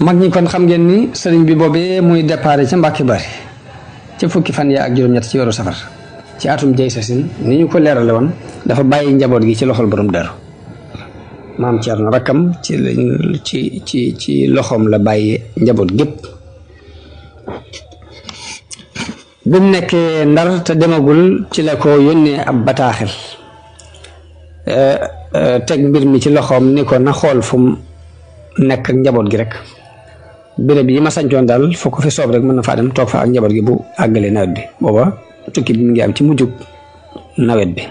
mag ñi kon xam ngeen ni sëriñ bi boobee muy déparé ca Mbàkke Bari ca fukki fan ya ak juróom-ñett ci weeru safar ci atum jay sasin ni ñu ko leerale woon dafa bàyyi njaboot gi ci loxol borom Daaru maam Cerno rakkam ci loxoom la bàyyi njaboot gépp bi mu nekkee Ndar te demagul ci la ko yónnee ab bataaxel teg mbir mi ci loxoom ni ko na xool fu mu nekk ak njaboot gi rek béréb yi ma sañcoon daal foo ko fi soob rek mën na faa dem toog fa ak njaboot gi bu àggalee nawet bi booba tukki bi mu ngi am ci mujjug nawet bi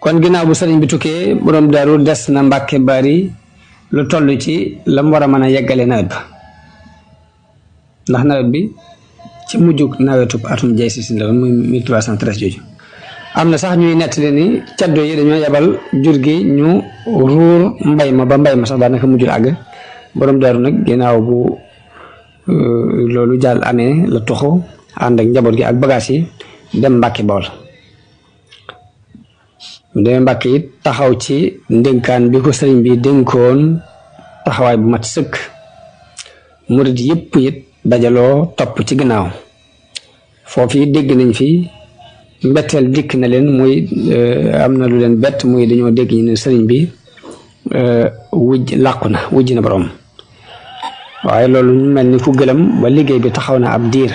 kon ginnaaw bu sëriñ bi tukkee borom Daaru des na Mbàkke Bari lu toll ci la mu war a mën a yeggalee nawet ba ndax nawet bi ci mujjug nawetu atum jay si la woon muy 1313 jooju am na sax ñuy nettali ni caddo yi dañoo yebal jur gi ñu ruur mbay ma ba mbay ma sax daanaka mujjul àgg borom Daaru nag ginnaaw bu loolu jàll amee la toxu ànd ak njaboot gi ak bagage yi dem Mbàkke Bawol mu demee Mbàkke it taxaw ci ndénkaan bi ko sëriñ bi dénkoon taxawaay bu mat sëkk murid yëpp it dajaloo topp ci gannaaw foofu it dégg nañ fi mbetteel dikk na leen muy am na lu leen bett muy dañoo dégg ñu ne sëriñ bi làqu na wujj na borom waaye loolu ñu mel ni ku gëlëm ba liggéey bi taxaw na ab diir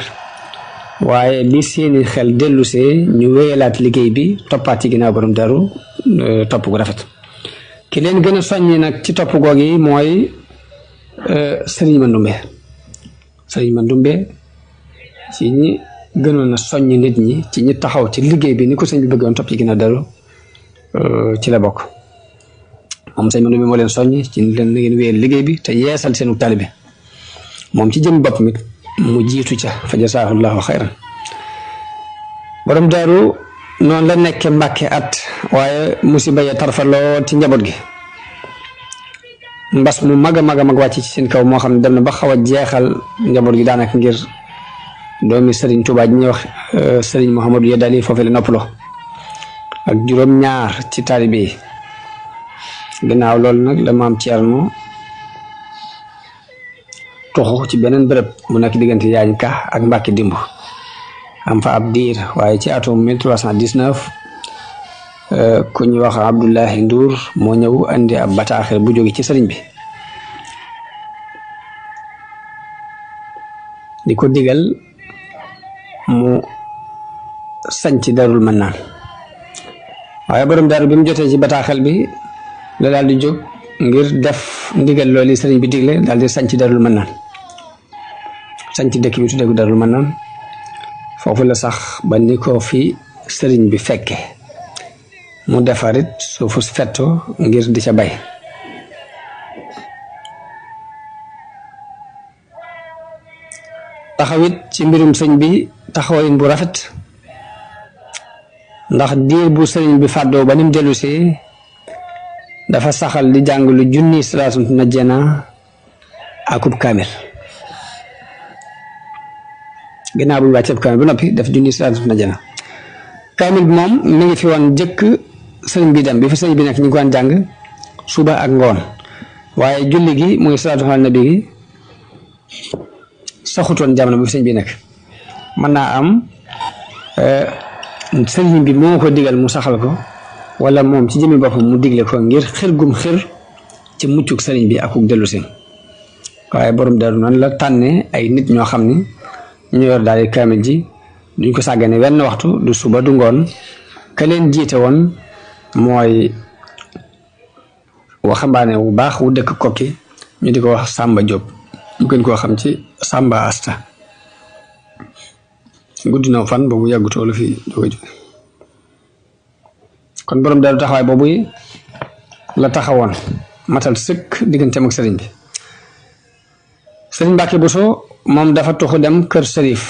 waaye bi seeni xel dellusee ñu wéyalaat liggéey bi toppaat ci ginnaaw borom Daaru topp gu rafet ki leen gën a soññi nag ci topp goog yi mooy sëriñ Mandumbe ci ñi gënoon a soññ nit ñi ci ñi taxaw ci liggéey bi ni ko sëñ bi bëggoon topp ci ginnaaw Daaru ci la bokk moom sëñ Mandumbe moo leen soññ ci leen na ngeen wéyal liggéey bi te yeesal seenu taalibe moom ci jëm bopp mi mu jiitu ca fa jasaahullahu xayran borom Daaru noonu la nekke Mbàkke at waaye musiba ya tarfaloo ci njaboot gi mbas mu mag a mag wàcc ci seen kaw moo xam ne dem na ba xaw a jeexal njaboot gi daanaka ngir doomi Sëriñ Tuubaa ji ñuy wax Sëriñ Mouhamadou Yadali foofu la noppaloo ak juróom-ñaar ci taalibe yi gannaaw loolu nag la maam Cerno toxu ci beneen bërëb mu nekk diggante Yaañ Ka ak Mbàkke Dimbu am fa ab diir waaye ci atum 1319 ku ñuy wax Abdullahi Ndour moo ñëw andi ab bataaxel bu jóge ci sëriñ bi di ko digal mu sañc Daarul Mannaan waaye borom Daaru bi mu jotee ci bataaxel bi la daal di jóg ngir def ndigal loolu sëriñ bi digle daal di sañc Daarul Mannaan sañc dëkk bi tuddee ko Daarul Mannaan foofu la sax ba ni ko fi sëriñ bi fekke mu defarit suufu fetto ngir di ca bay taxawit ci mbirum sëñ bi taxawayin bu rafet ndax diir bu sëriñ bi fàddoo ba nim dellusee dafa saxal di jàng lu junni salaatu najjana akub kaamil ginnaaw bu ñu wàccee kaamil ba noppi def junni salaatu najjana kaamil bi moom mi ngi fi woon jëkk sëriñ bi dem bi fi sëriñ bi nekk ñu ngi ko daan jàng suba ak ngoon waaye julli gi muy salaatu ala nabi gi saxutoon jamono bi fi sëriñ bi nekk mën naa am sëriñ bi moo ko digal mu saxal ko wala moom ci jëmmi boppam mu digle ko ngir xir gum xir ci muccuk sëriñ bi akuk dellu si waaye borom Daaru noonu la tànne ay nit ñoo xam ni ñu yor daal di kaamil ji duñ ko sàggane wenn waxtu du suba du ngoon ka leen jiite woon mooy waxambaane bu baax wu dëkk Kokki ñu di ko wax Samba Diop ñu gën koo xam ci Samba Asta guddi na fan boobu yàggutoo la fi doog a jóge kon borom Daaru taxawaay boobu la taxawoon matal sëkk digganteem ak sëriñ bi sëriñ Mbàkke Buso moom dafa tuxu dem kër Sërif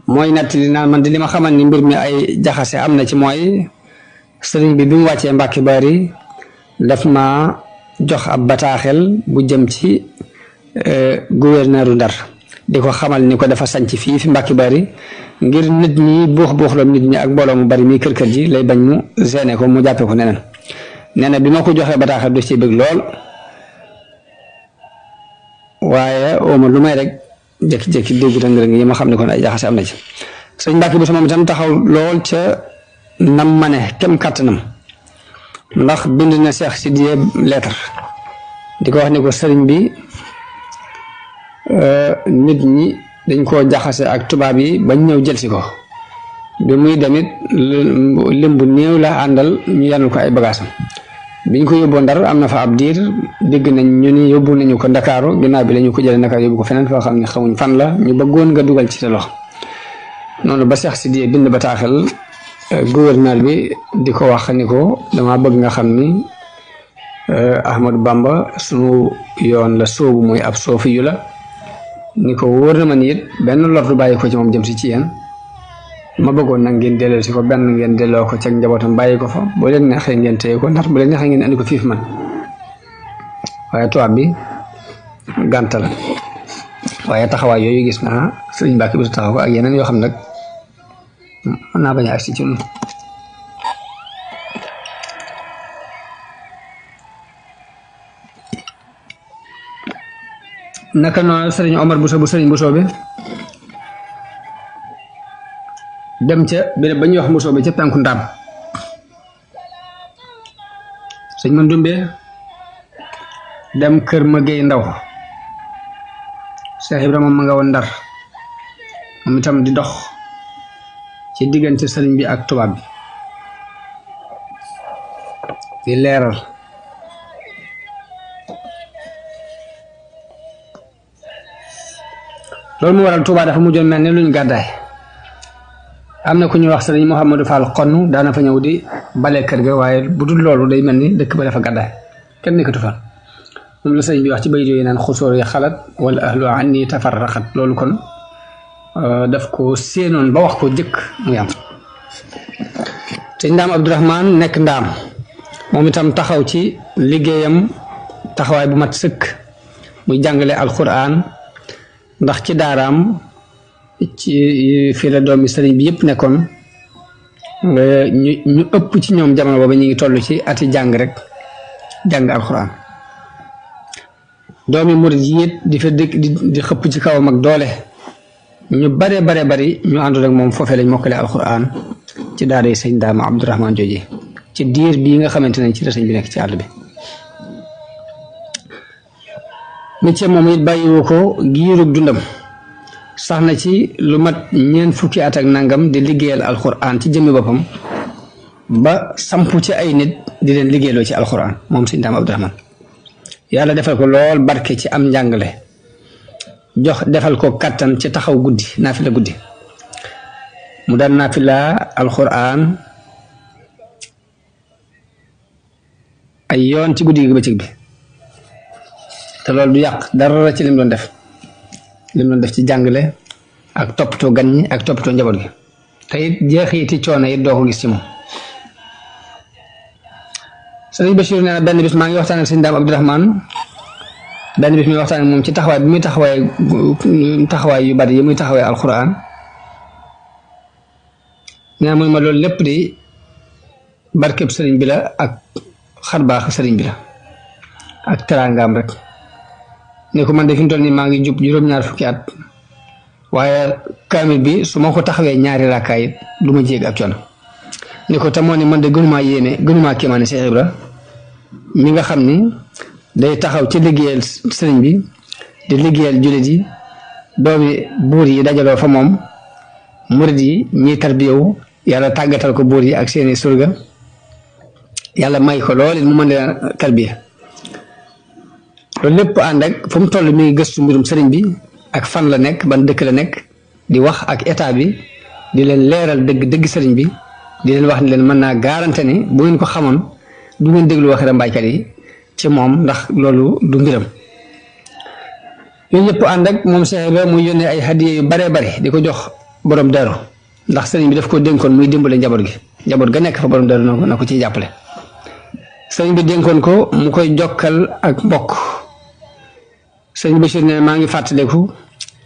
mooy nettali naan man di li ma xamal ni mbir mi ay jaxase am na ci mooy sëriñ bi mu wàccee Mbàkke Bari daf ma jox ab bataaxel bu jëm ci gouverneuru Ndar di ko xamal ni ko dafa sanc fii fi Mbàkke Bari ngir nit ñi buux la nit ñi ak mbooloo mu bari mi kër ji lay bañ mu gêné ko mu jàppee ko neneen nee na bi ma ko joxee bataaxal du ci bëgg lool waaye ooma lu may rek jékki-jékki dégg rëng-rëng yi ma xam ne kon ay jaxase am na ci sëñ Mbàkke Buso moom itam taxaw lool ca nam ma ne kem kàttanam ndax bind na Seex Sidiye lettre di ko wax ne ko sëriñ bi nit ñi dañ koo jaxase ak tubaab yi bañ ñëw jël si ko bi muy demit lim bu néew la àndal ñu yanul ko ay bagaasam biñ ko yóbboo Ndar am na fa ab diir dégg nañ ñu ni yóbbu nañu ko Ndakaaru ginnaaw bi la ñu ko jëlee Ndakaaru yóbbu ko feneen foo xam ne xamuñ fan la ñu bëggoon nga dugal ci sa loxo noonu ba Seex Sidiye bind bataaxal gouverneur bi di ko wax ni ko dama bëgg nga xam ni Ahmadu Bamba sunu yoon la soobu mooy ab soofi yu la ni ko wóor na ma ni it benn lor du bàyyi ko ci moom jëm si ci yéen ma bëggoon nag ngeen delloo si ko benn ngeen delloo ko ca njabootam bàyyi ko fa boo leen neexee ngeen téye ko ndax bu leen neexee ngeen andi ko fiif man waaye tubaab bi gàntal waaye taxawaay yooyu gis naa sëriñ Mbàkke Buso taxaw ko ak yeneen yoo xam nag mën naa bañ a agsi ci ñun naka noonu sëriñ Omar Buso bu sëriñ Buso bi dem ca béréb ba ñuy wax Buso bi ca penku Ndaam sëñ Mandumbe dem kër ma Géey Ndaw Cheikh Ibrahima ma nga woon Ndar moom itam di dox ci diggante sëriñ bi ak tubaab bi di leeral loolu mu waral Tuubaa dafa mujjoon mel ni luñ gàddaay am na ku ñuy wax sëriñ Mouhamadou Fall xonn daana fa ñëw di bale kër ga waaye bu dul loolu day mel ni dëkk ba dafa gàddaay kenn nekkatu fa moom la sëriñ bi wax ci bayit yooyu naan xusóor yi xalat wala ahlu anni tafarraqat loolu kon daf ko séenoon ba wax ko jëkk muy am te Ndaam Abdourahman nekk Ndaam moom itam taxaw ci liggéeyam taxawaay bu mat sëkk muy jàngale alquran ndax ci daaraam ci fii la doomi sëriñ bi yëpp nekkoon ñu ëpp ci ñoom jamono booba ñu ngi toll ci ati jàng rek jàng alquran doomi murid yi it di fa dëkk di xëpp ci kawam ak doole ñu bare bari ñu àndoon ak moom foofee lañ mokkale alquran ci daara yi sëñ Ndaam Abdourahman jooje ci diir bii nga xamante ne ci la sëñ bi nekk ci àll bi métier moom it bàyyiwu ko giirug dundam sax na ci lu mat ñeent fukki at ak nangam di liggéeyal alquran ci jëmmi boppam ba sampu ci ay nit di leen liggéeyloo ci alquran moom sëñ Ndaam Abdourahman yàlla defal ko lool barke ci am njàngale jox defal ko kattan ci taxaw guddi naafila guddi mu daan naafila alquran ay yoon ci guddi gi bëccëg bi te loolu du yàq dara ci lim doon def ci jàngale ak toppatoo gan ñi ak toppatoo njaboot gi te it jeexiti coono it doo ko gis ci moom sëriñ Bachir nee na benn bis maa ngi waxtaan ak sëñ Ndaam Abdourahman benn bis muy waxtaan ak moom ci taxawaay bi muy taxawaay yu bari yi muy taxawaay alquran nee na muy ma loolu lépp di barkeb sëriñ bi la ak xarbaax sëriñ bi la ak teraangaam rek ne ko man de fi mu toll nii maa ngi jub juróom-ñaar fukki at waaye kaamil bi su ma ko taxawee ñaari raakaay it du ma jéeg ak coono ne ko tamoo ne man de gënumaa yéeme gënumaa kéemaane Cheikh Ibra mi nga xam ni day taxaw ci liggéeyal sëriñ bi di liggéeyal jullit yi doomi buur yi dajaloo fa moom murid yi ñiy tarbiyawu yàlla tàggatal ko buur yi ak seeni surga yàlla may ko lool it mu mën leen tarbiya loolu lépp ànd ak fu mu toll mi ngi gëstu mbirum sëriñ bi ak fan la nekk ban dëkk la nekk di wax ak état bi di leen leeral dëgg sëriñ bi di leen wax ni leen mën naa garanté ni bu ngeen ko xamoon du ngeen déglu waxi rambaajkat yi ci moom ndax loolu du mbiram yooyu yëpp ànd ak moom Cheikh Ibra muy yónnee ay hadiya yu bare di ko jox borom daru ndax sëriñ bi daf ko dénkoon muy dimbale njaboot ga nekk fa borom daru na ko ciy jàppale sëriñ bi dénkoon ko mu koy jokkal ak mbokk sëriñ Bachir ne maa ngi fàttaliku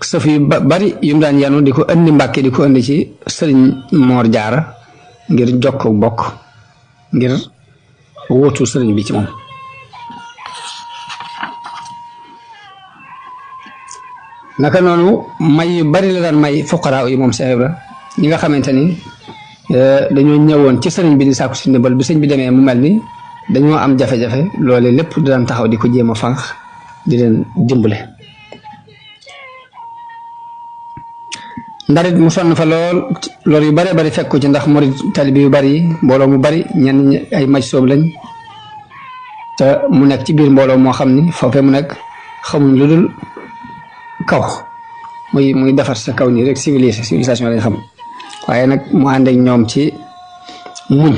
sëf yu bari yum daan yanu di ko andi Mbàkke di ko andi ci sëriñ Moor Jaara ngir jokk bokk ngir wuutu sëriñ bi ci moom. naka noonu may yu bari la daan may fuqaraa yi moom Cheikh Ibra ñi nga xamante ni dañoo ñëwoon ci sëriñ bi di sàkku si ndimbal bi sëriñ bi demee mu mel ni dañoo am jafe-jafe loole lépp daan taxaw di ko jéem a fànq di leen dimbale. ndarit mu sonn fa lool yu bari bari fekku ci ndax murid talibi yu bari mbooloo mu bari ñenn ñi ay maj soob lañ te mu nekk ci biir mbooloo moo xam ni foofee mu nekk xamuñ lu dul kaw muy defar sa kaw nii rek civilisation lañ xam waaye nag mu ànd ak ñoom ci muñ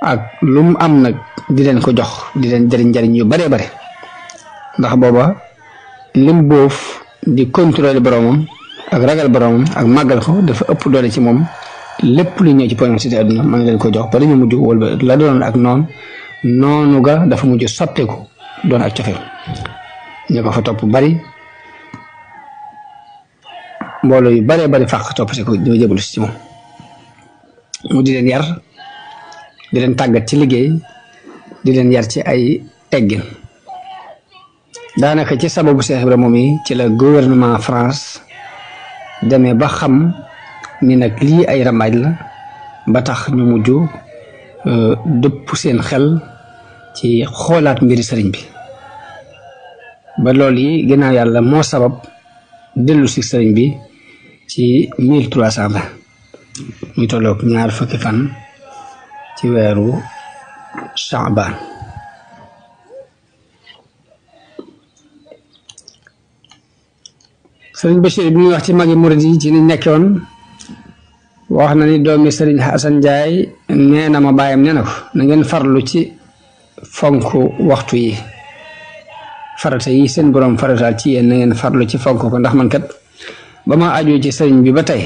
ak lu mu am nag di leen ko jox di leen jëriñ yu baree bare ndax booba lim boof di contrôler boromam ak ragal boromam ak màggal ko dafa ëpp doole ci moom lépp lu ñëw ci problème ci àdduna mën leen ko jox ba dañu mujj wala la doon ak noonu ga dafa mujj soppeeku doon ak cofeel ñu ko fa topp bari mbooloo yu baree bari fàq topp si ko ñoo jëbalu si ci moom mu di leen yar di leen tàggat ci liggéey di leen yar ci ay teggin daanaka ci sababu Cheikh Ibra moom yi ci la gouvernement France demee ba xam ni nag lii ay rambaaj la ba tax ñu mujj dëpp seen xel ci xoolaat mbiri sëriñ bi ba loolu yi ginnaaw yàlla moo sabab dellu si sëriñ bi ci 1320 ñu tolloog 2 fukki fan ci weeru Sha'ban sëriñ Bachir bi ñuy wax ci magi murid yi ci ni nekkoon wax na ni doomi sëriñ Hasan Njaay nee na ma bàyyam nee na ko na ngeen farlu ci fonk waxtu yi farata yi seen borom farataal ci yéen na ngeen farlu ci fonk ko ndax man kat ba ma aju ci sëriñ bi ba tey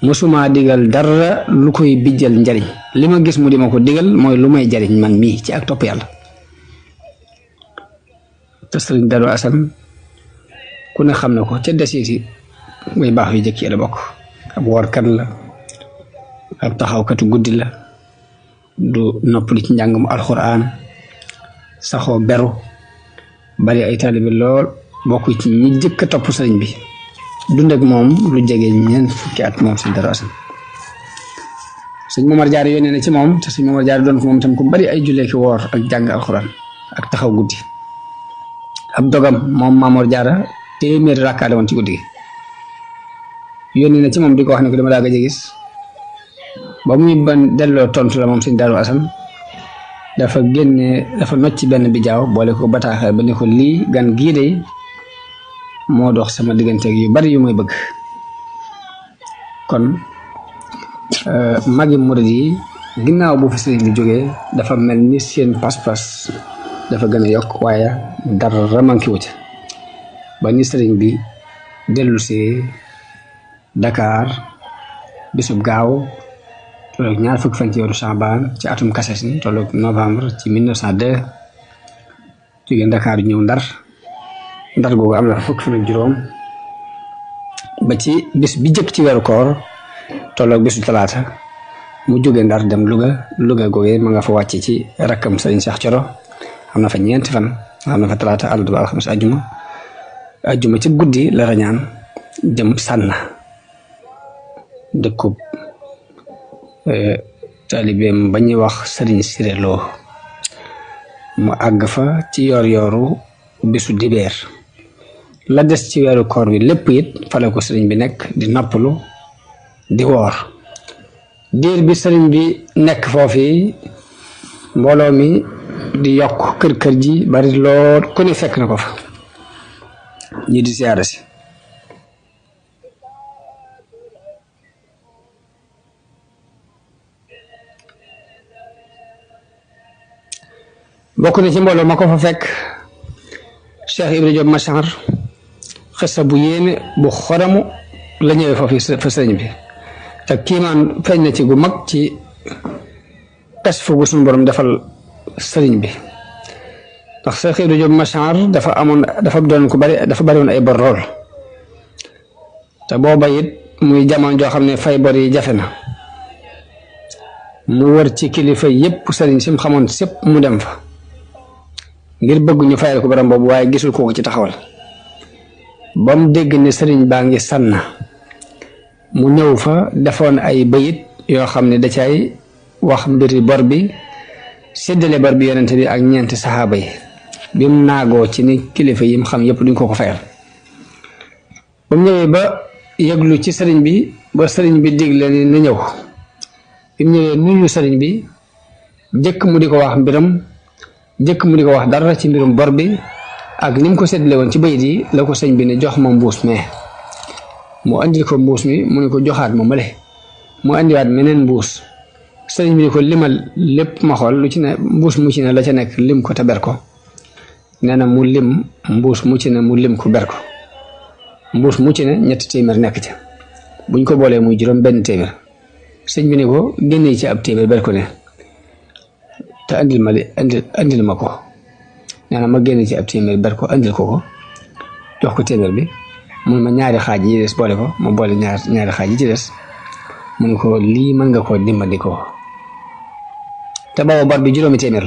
musuma digal dara lu koy bijjal njariñ li ma gis mu di ma ko digal mooy lu may jariñ man mii ci ak topp yàlla te sëriñ Darou Assane ku ne xam na ko ca desiiti muy baax yu jëkk yi la bokk ab woorkat la ab taxawkatu guddi la du noppali ci njàngum alxuraan saxoo beru bari ay taalibe lool bokk ci ñi jëkk a topp sëriñ bi dund ak moom lu jege ñeent fukki at moom sëñ Darou Assane sëñ Momar Jaara yónnee na ci moom te sëñ Momar Jaara doon ko moom tam ku bari ay jullee ki woor ak jàng alxuraan ak taxaw guddi ab dogam moom Mamor Jaara téeméeri rakkaale woon ci guddi gi yónnee na ci moom di ko wax ne ko dama daa gëj a gis ba muy ban delloo tontu la moom sëñ Darou Assane dafa nocc benn bijaaw boole ko bataaxal ba ne ko lii gan gii de moo dox sama digganteeg yu bari yu may bëgg kon magi murid yi ginnaaw bu fi sëriñ bi jógee dafa mel ni seen pas-pas dafa gën a yokk waaye dara manqué wu ci ba ni sëriñ bi dellu si Dakar bisub gaaw tolloog 2 fukki fan ci weeru Sha'ban ci atum Kasasi tolloog novembre ci 1902 jógee Dakar ñëw Ndar googu am na fukki fan ak juróom ba ci bis bi jëkk ci weeru koor tolloog bisu talaata mu jógee Ndar dem Louga googee ma nga fa wàcce ci rakkam sëriñ Cheikh Thioro am na fa 4 fan am na fa talaata àllarba alxames ajjuma ci guddi la rañaan dem Sànna dëkkub taalibeem ba ñuy wax sëriñ Siré Lo mu àgg fa ci yoor-yooru bisu dibeer la des ci weeru koor bi lépp it fale ko sëriñ bi nekk di noppalu di woor diir bi sëriñ bi nekk foofu mbooloo mi di yokk kër ji bari lool ku ne fekk na ko fa ñi di siyaare si bokk na ci mbooloo ma ko fa fekk Cheikh Ibra Diop Machar xissa bu yéeme bu xoramu la ñëwee foofu fa sëriñ bi te kiimaan feeñ na ci gu mag ci kas fu gu suñu borom defal sëriñ bi ndax Cheikh Ibra Diop Machar dafa doon ko dafa bari woon ay bor lool te booba it muy jamono joo xam ne fay bor yi jafe na mu wër ci kilifa yépp sëriñ sim xamoon sépp mu dem fa ngir bëgg ñu fayal ko borom boobu waaye gisul ko ci taxawal ba mu dégg ne sëriñ baa ngi sànn mu ñëw fa defoon ay bayit yoo xam ne da cay wax mbiri bor bi séddale bor bi yonente bi ak ñeenti saxaaba yi bi mu naagoo ci ni kilifa yi mu xam yépp duñ ko fayal ba mu ñëwee ba yëglu ci sëriñ bi ba sëriñ bi digle ni na ñëw bi mu ñëwee nuyu sëriñ bi jëkk mu di ko wax mbiram jëkk mu di ko wax dara ci mbirum bor bi ak ni mu ko séddale woon ci bayit yi la ko sëñ bi ne jox ma mbuus mee mu andil ko mbuus mi mu ne ko joxaat ma male mu andiwaat meneen mbuus sëriñ bi ne ko limal lépp ma xool lu ci ne mbuus mu ci ne la ca nekk lim ko te ber ko nee na mu lim mbuus mu ci ne mu lim ko ber ko mbuus mu ci ne 3 téeméer nekk ca buñ ko boolee muy juróom benn téeméer sëñ bi ne ko génnee ci ab téeméer ber ko ne te andil ma ko nee na ma génne ci ab téeméer ber ko andil ko jox ko téeméer bi mun ma ñaari xaaj yi des boole ko ma boole ñaari xaaj yi ci des mun ko lii mën nga koo dimbali ko te booba bor bi juróomi téeméer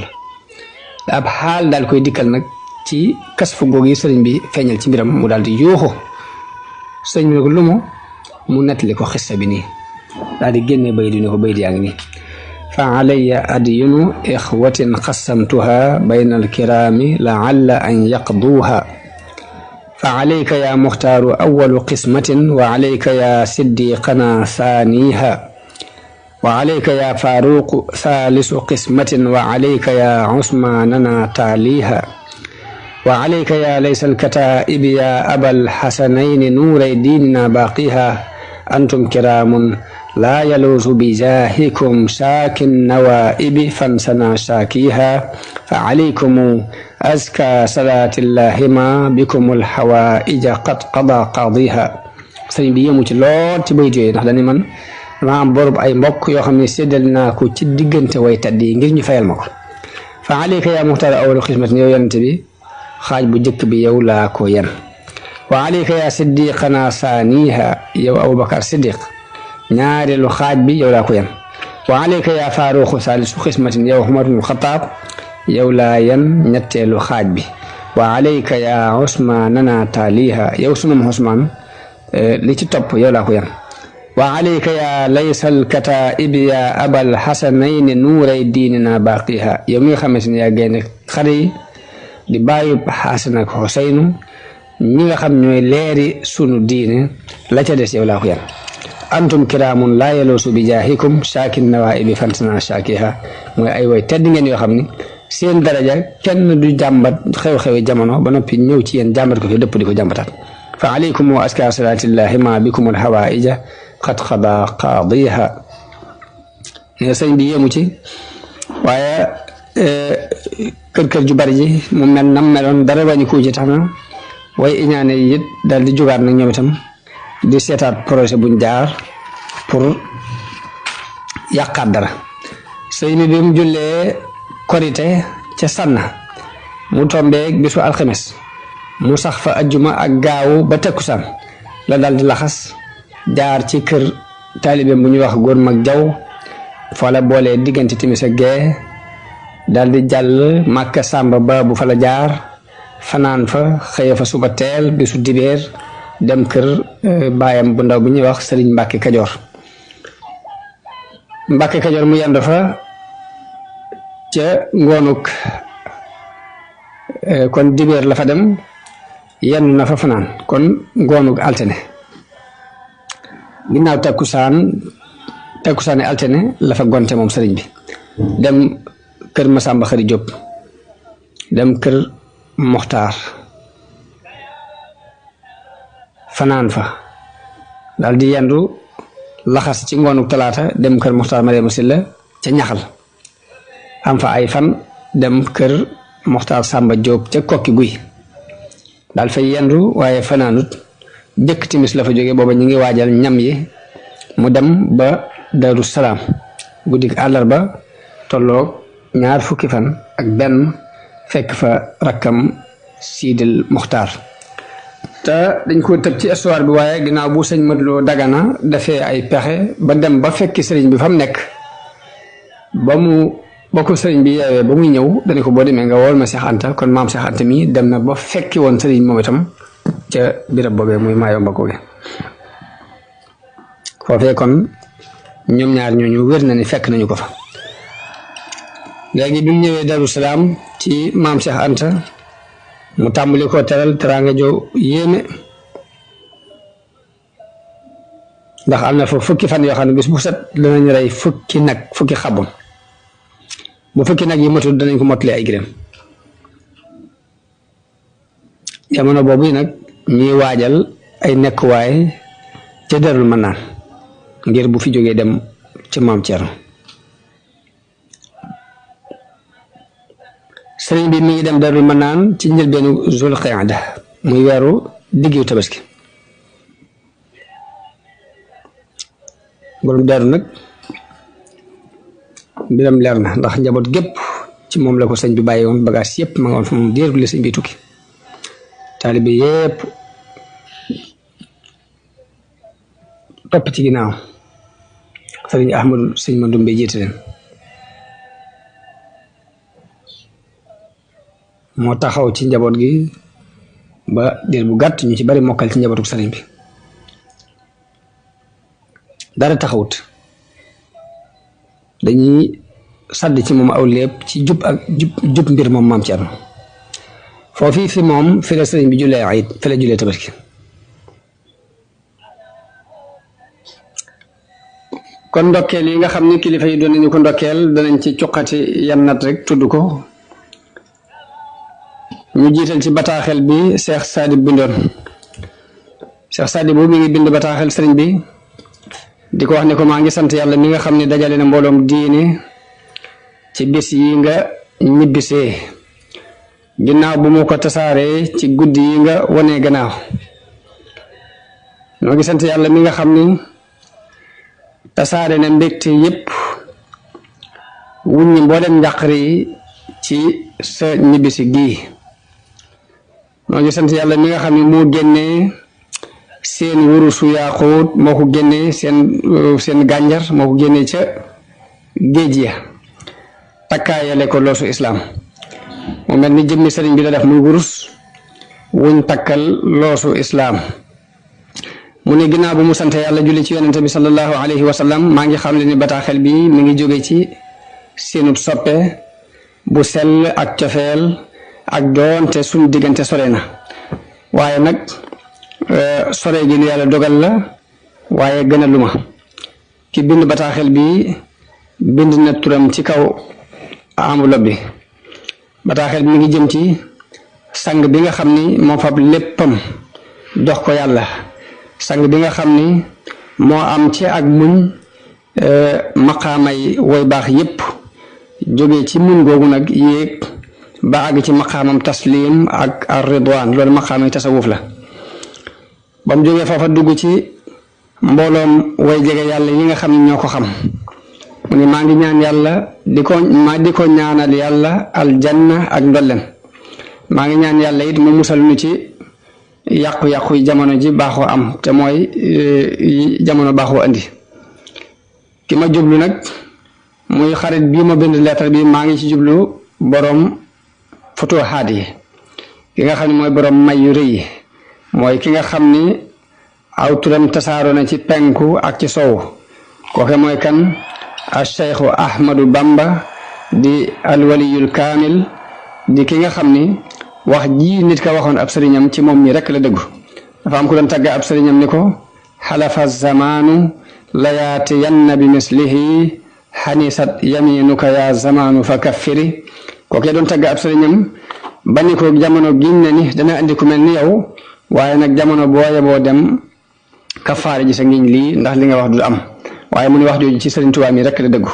la ab xaal daal koy dikkal nag ci kas fu googu yi sëriñ bi feeñal ci mbiram mu daal di yuuxu sëriñ bi ne ko lu mu nettali ko xissa bi nii daal di génne bay di ne ko bay di yaa ngi nii fa alayya adyunu ixwatin qasamtuha bayna alkiraami laalla an yaqduuha fa alayka ya muxtaaru awalu qismatin wa alayka ya siddiqana thaniha wa alayka ya faaruqu thalisu qismatin wa alayka ya usmanana taaliha wa alayka ya laysa alkataibi ya abal xasanayni nuuray diinina baaqiha antum kiraamun laa yaluusu bijaahikum shaakin nawaibi fansana shaakiha fa alaykum azka salaatillahi ma bikum alxawaaija qad qada qaadiha sëriñ bi yëmu ci lool ci bayit yooyu ndax dañu man dama am borub ay mbokk yoo xam ne séddal naa ko ci diggante way taddi yi ngir ñu fayal ma ko fa alayka yaa muxtaar awalu xismatin yow yonente bi xaaj bu njëkk bi yow laa ko yen wa alayka yaa siddiqana saaniha yow abubakar siddiq ñaareelu xaaj bi yow laa ko yen wa alayka yaa faaruqu saalisu xismatin yow Umar ibn Xataab yow laa yen ñetteelu xaaj bi wa alayka yaa usmanana taaliha yow sunum Usmaan li ci topp yow laa ko yen wa alayka yaa laysal kataibi yaa abal xasanayni nuuray diinina baaqiha yow mi nga xamante ne yaa génne xare yi di bàyyi Xasan ak Xuseynu ñi nga xam ñooy leeri sunu diine la ca des yow laa ko yen antum kiraamun laa yaluusu bi jaahikum shaakin nawaibi fansana shaakiha mooy ay way tedd ngeen yoo xam ni seen daraja kenn du jàmbat xew-xewi jamono ba noppi ñëw ci yéen jàmbat ko fi dëpp di ko jàmbataat fa alaykum wa aska salaatillahi ma bikum alxawaaija qad qada qaadiha ne sëñ bi yéemu ci waaye kër ju bari ji mu mel nam meloon dara bañu ko ci tax na way iñaane yi it daal di jugaat nag ñoom itam di seetaat projet buñ jaar pour yàqaat dara sëñ bi mu jullee korite ca sànna mu tombeeg bisu alxames mu sax fa ajjuma ak gaawu ba tekkusaan la daal di laxas jaar ci kër taalibeem bu ñuy wax góor mag jaw fa la boolee diggante timis ak gee daal di jàll màkka sàmba ba bu fa la jaar fanaan fa xëye fa suba teel bisu dibeer dem kër baayam bu ndaw bu ñuy wax sëriñ Mbàkke Kajoor mu yendu fa ca ngoonuk kon dibeer la fa dem yendu na fa fanaan kon ngoonuk altine ginnaaw takkusaani altine la fa gonte moom sëriñ bi dem kër Masamba Xari Jóob dem kër Moxtaar fanaan fa daal di yendu laxas ci ngoonuk talaata dem kër Moxtaar Mariama Silla ca ñaxal am fa ay fan dem kër Moxtaar Sàmba Jóob ca kokki guy daal fay yendu waaye fanaanut jëkk timis la fa jóge booba ñu ngi waajal ñam yi mu dem ba Daru Salaam guddik àllarba tolloog 2 fukki fan ak benn fekk fa rakkam Sidil Muxtaar te dañ ko tëb ci histoire bi waaye ginnaaw bu sëñ Modou Lo Dagana dafee ay pexe ba dem ba fekki sëriñ bi fa mu nekk ba ko sëriñ bi yeewee ba muy ñëw dañu ko boo demee nga wool ma Cheikh Anta kon maam Cheikh Anta mi dem na ba fekki woon sëriñ moom itam ca birab boobee muy Mayomba googe foofee kon ñoom ñaar ñooñu wér na ni fekk nañu ko fa léegi bi mu ñëwee Darou Salaam ci maam Cheikh Anta mu tàmbali ko teral teraanga jo yéeme ndax am na fa fukki fan yoo xam ne bis bu set danañ rey fukki xabam bu fukki nag yi matul danañ ko mottali ay gërëm jamono boobu nag ñuy waajal ay nekkuwaay ca Darul Manaan ngir bu fi jógee dem ca maam Thierno sëriñ bi mi ngi dem Darul Manaan ci njëlbeenu Zul Qaada muy weeru diggu tabaski borom daaru nag mbiram leer na ndax njaboot gépp ci moom la ko sëñ bi bàyyi woon bagage yëpp ma nga woon fa moom diir li sëñ bi tukki taalibe yëpp topp ci ginnaaw sëriñ Ahmadu sëñ ma Ndumbe jiite leen moo taxaw ci njaboot gi ba diir bu gàtt ñu ci bari mokkal ci njabootu sëriñ bi dara taxawut dañuy sàdd ci moom aw lépp ci jub mbir moom maam Thierno foofii fi moom fi la sëriñ bi jullee ayit fi la jullee tabaski kon ndokkeel yi nga xam ni kilifa yi doon nañu ko ndokkeel danañ ci cuqati yan nat rek tudd ko ñu jiital ci bataaxel bi Cheikh Sadib bindoon Cheikh Sadib bu mi ngi bind bataaxel sëriñ bi di ko wax ne ko maa ngi sant yàlla mi nga xam ne dajale na mbooloom diine ci bis yi nga ñibbisee ginnaaw bu mu ko tasaaree ci guddi yi nga wonee gannaaw noo ngi sant yàlla mi nga xam ni tasaare na mbégte yépp wuññi mboolem njàqare yi ci sa ñibbisi gii noo ngi sant yàlla mi nga xam ne moo génnee seen wurusu yaaquut moo ko génnee seen gànjar moo ko génnee ca géej ya takkaayale ko loosu islaam mu mel ni jëmmi sëriñ bi la def muy wurus wuñ takkal loosu islaam mu ne ginnaaw bu mu sant yàlla julli ci yonente bi sallallahu alayhi wa sallam maa ngi xam le ni bataaxel bi mi ngi jóge ci seenub soppe bu sell ak cofeel ak doonte suñ diggante sore na waaye nag sore gi lu yàlla dogal la waaye gën a luma ki bind bataaxel bi bind na turam ci kaw enveloppe bi bataaxel bi mi ngi jëm ci sang bi nga xam ni moo fab léppam jox ko yàlla sang bi nga xam ni moo am ci ak muñ maqaamay woy baax yépp jóge ci muñ googu nag yéeg ba àgg ci maqaamam taslim ak ar ridwaan loolu maqaamay tasawuf la ba mu jógee foofa dugg ci mbooloom way jege yàlla yi nga xam ne ñoo ko xam mu ne maa ngi ñaan yàlla di ko ñaanal yàlla aljanna ak ndolleen maa ngi ñaan yàlla it mu musal nu ci yàqu-yàqu jamono ji baaxoo am te mooy jamono baaxoo andi ki ma jublu nag muy xarit bii ma bind lettre bi maa ngi ci jublu borom futuhaat yi ki nga xam ne mooy borom may yu rëy yi mooy ki nga xam ni aw turam tasaaroo na ci penku ak ci sow kooke mooy kan a cheikhu ahmadu bamba di alwaliyul kaamil di ki nga xam ni wax ji nit ka waxoon ab sëriñam ci moom mi rekk la dëggu dafa am ku doon tàgga ab sëriñam ni ko xalafa zamaanu layaatiyanna bi mislihi xanisat yaminuka ya zamaanu fa kaffiri kookee doon tàgga ab sëriñam ba ni ko jamono giñ na ni dana andi ku mel ni yow waaye nag jamono booye boo dem kafaare ji sa ngiñ lii ndax li nga wax du am waaye mu ni wax jooju ci sëriñ Tuubaa mi rekk la dëggu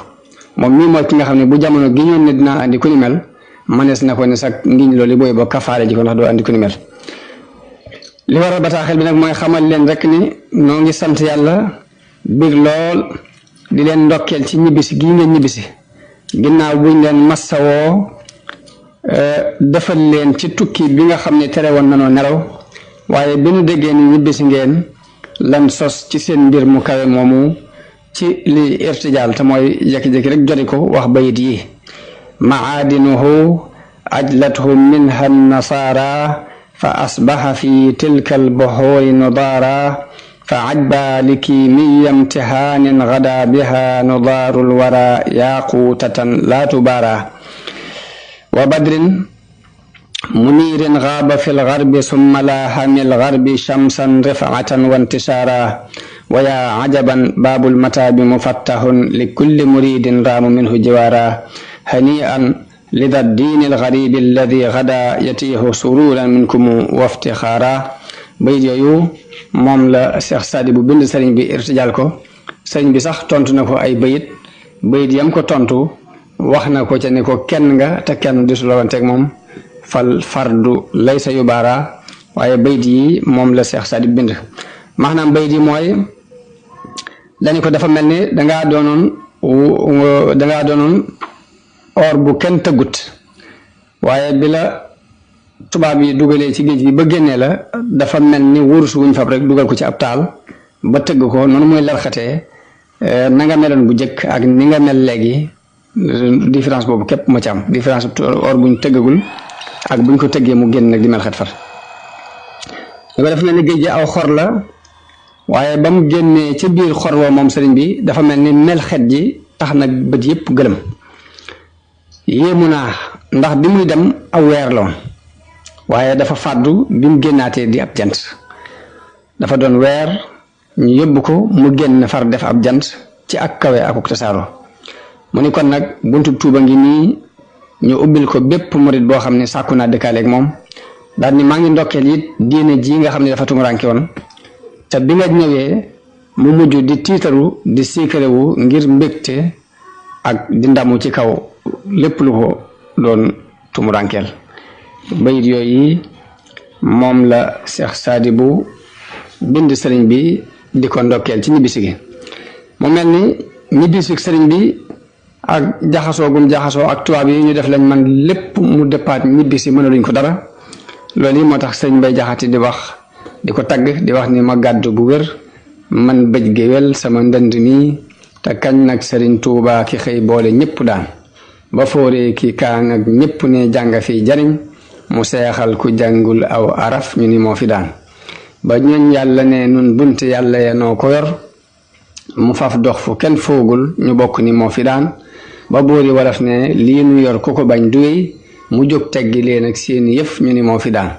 moom mii mooy ki nga xam ne bu jamono giñoon ne dinaa andi ku ni mel manees na ko ne sax ngiñ loolu booy boo kafaare ji ko ndax doo andi ku ni mel li waral bataaxel bi nag mooy xamal leen rek ni noo ngi sant yàlla bir lool di leen ndokkeel ci ñibbisi gii ngeen ñibbisi ginnaaw buñ leen massawoo defal leen ci tukki bi nga xam ne tere woon nanoo nelaw waaye bi nu déggee ni ñibbisi ngeen lan sos ci seen mbir mu kawe moomu ci li irtijaal te mooy jékki-jékki rek joti ko wax bayit yi maadinuhu ajlathu minha nasara fa asbaha fi tilka albuhuri nudara fa ajba likimiya imtihanin gada biha nudaru lwara yaqutatan la tubara wa badrin munirin غاب في الغرب ثم لاح من الغرب شمسا رفعة وانتشارا ويا عجبا باب المتاب مفتح لكل مريد رام منه جوارا هنيئا لذا الدين الغريب الذي غدا يتيه سرورا منكم وافتخارا بيد يو موم لا شيخ سادي بو بند سيرن بي ارتجال كو سيرن بي صاح تونت نكو اي بيد يام كو تونتو واخنا كو تي نكو كين nga ta kenn disu lawantek mom fal fardu laysa yubara waaye bayt yi moom la Cheikh Sadi bind maanaam bayt yi mooy dañu ko dafa mel ni dangaa doonoon or bu kenn tëggut waaye bi la tubaab yi dugalee ci géej gi ba génnee la dafa mel ni wurus wuñ fab rek dugal ko ci ab taal ba tëgg ko noonu mooy larxatee na nga meloon bu jëkk ak ni nga mel léegi différence boobu képp ma ci am différence or buñ tëggagul ak buñ ko tëggee mu génn nag di mel xet far dafa def mel ni géej gi aw xor la waaye ba mu génnee ca biir xor wa moom sëriñ bi dafa mel ni mel xet ji tax nag bët yëpp gëlëm yéemu naa ndax bi muy dem aw weer la woon waaye dafa fàddu bi mu génnaatee di ab jant dafa doon weer ñu yóbbu ko mu génn far def ab jant ci ak kawe akuk tasaaro mu ni kon nag buntu tuuba ngi nii ñu ubbil ko bépp murit boo xam ne sàkku naa dëkkaaleeg moom daal ni maa ngi ndokkeel it diine ji nga xam ne dafa tumuranke woon te bi nga ñëwee mu mujj di tiitaru di siikarewu ngir mbégte ak di ndamu ci kaw lépp lu ko doon tumurankeel bayit yooyu moom la Cheikh Sadi bu bind sëriñ bi di ko ndokkeel ci ñibbisi gi mu mel ni ñibbisi sëriñ bi ak jaxasoo gum jaxasoo ak tubaab yi ñu def lañ man lépp mu départ ñibbisi mënaluñ ko dara loolu yi moo tax sëriñ Bay Jaxate di wax di ko tagg di wax ni ma gàddu bu wér man bëj géwél sama ndënd mi te kañ nag sëriñ Tuubaa ki xëy boole ñëpp daan ba fooree ki kaan ak ñëpp ne jàng fi jariñ mu seexal ku jàngul aw araf ñu ni moo fi daan ba ñooñ yàlla ne nun bunt yàlla ya noo ko yor mu faf dox fu kenn foogul ñu bokk ni moo fi daan ba boori walaf ne lii nu yor ku ko bañ duwéy mu jóg teggi leen ak seeni yëf ñu ni moo fi daan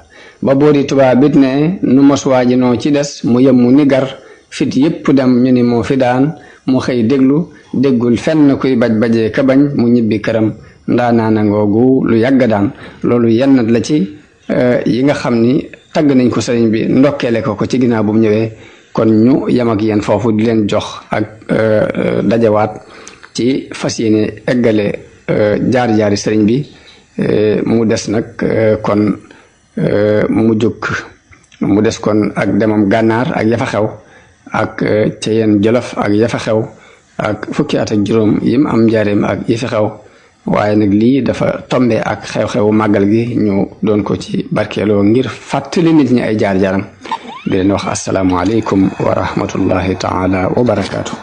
ba boori tubaab bit ne nu moswaaji noo ci des mu yem mu ni gar fit yëpp dem ñu ni moo fi daan mu xëy déggul fenn kuy bajee ka bañ mu ñibbi këram ndaa naana ngoogu lu yàgg daan loolu yenn la ci yi nga xam ni tagg nañ ko sëriñ bi ndokkeele ko ci ginnaaw bu mu ñëwee kon ñu yem ak yéen foofu di leen jox ak dajawaat ci fas yéene eggale jaar-jaari sëriñ bi mu des nag kon mu des kon ak demam gànnaar ak yafa xew ak ca yeen jolof ak yafa xew ak fukki at ak juróom yim am njaareem ak yi fi xew waaye nag lii dafa tombe ak xew-xewu màggal gi ñu doon ko ci barkeeloo ngir fàttali nit ñi ay jaar-jaaram di leen wax asalaamualeykum wa rahmatullahi taala wa barakaatu.